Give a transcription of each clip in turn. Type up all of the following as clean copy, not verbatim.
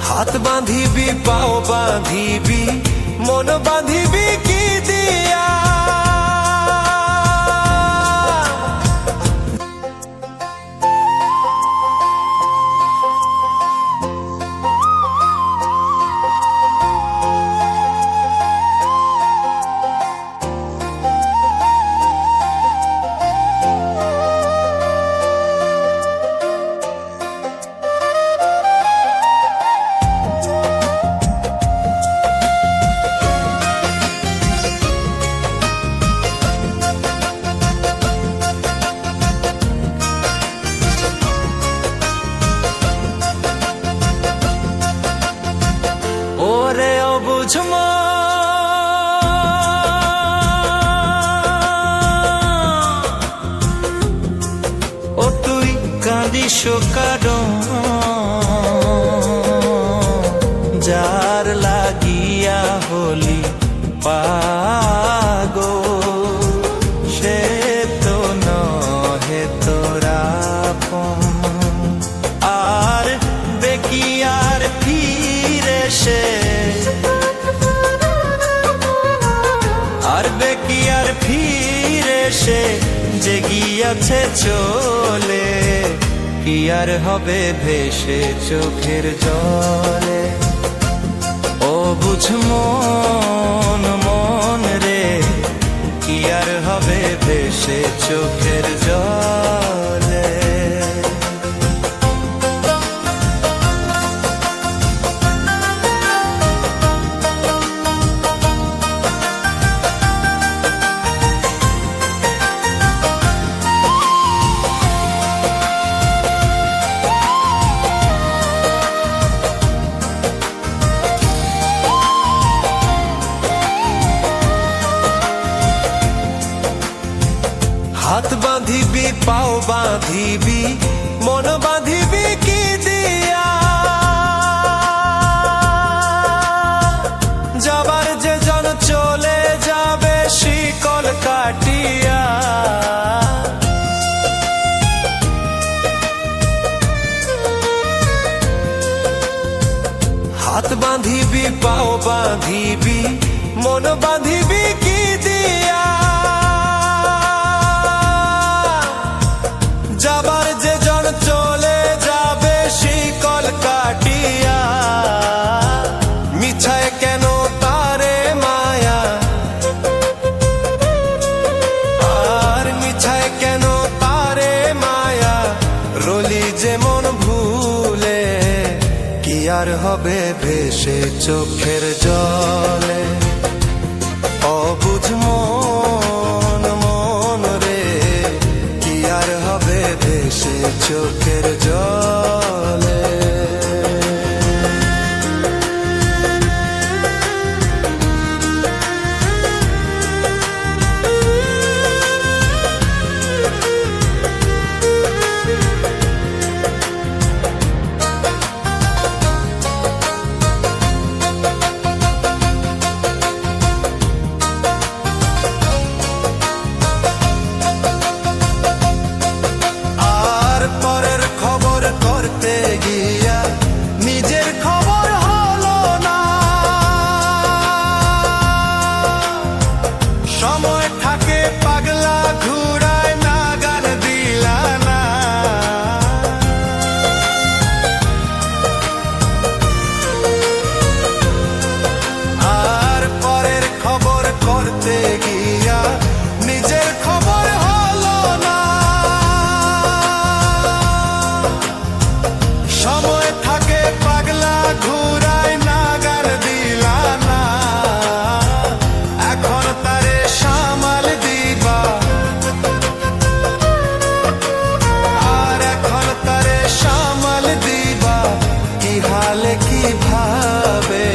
হাত বাঁধিবি পাও বাঁধিবি মন বাঁধিবি কি দিয়া ওরে অবুঝ ও তুই কাঁদিস কারণ যার লাগিয়া হলি পাগল সে তো নহে তোরা আর বেকিয়ার ফিরে সে আর ফিরে সে যে গিয়াছে চলে কি আর হবে ভেসে চোখের জলে ও বুঝ মন মন রে কি আর হবে ভেসে চোখের জলে হাত বাঁধিবি পাও বাঁধিবি মন বাঁধিবি কি দিয়া যাবার যে জন চলে যাবে শিকল কাটিয়া হাত বাঁধিবি পাও বাঁধিবি মন বাঁধিবি কি দিয়া যাবার যে জন চলে যাবে শিকল কাটিয়া মিছায় কেন তারে মায়া আর মিছায় কেন তারে মায়া রলি যেমন ভুলে কি আর হবে ভেসে চোখের জলে অবুঝ মন মন রে কি আর হবে ভেসে চোখের জলে গিয়া নিজের খবর হলো না সময় থাকে পাগলা ঘুরায় নাগাল দিলা না আর পরের খবর করতে গিয়া নিজের খবর হলো না সময় থাকে পাগলা ঘুরায় নাগাল দিলা না এখন তারে সামাল দিবা আর এখন তারে সামাল দিবা কি হালে কি ভাবে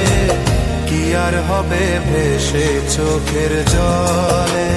কি আর হবে ভেসে চোখের জলে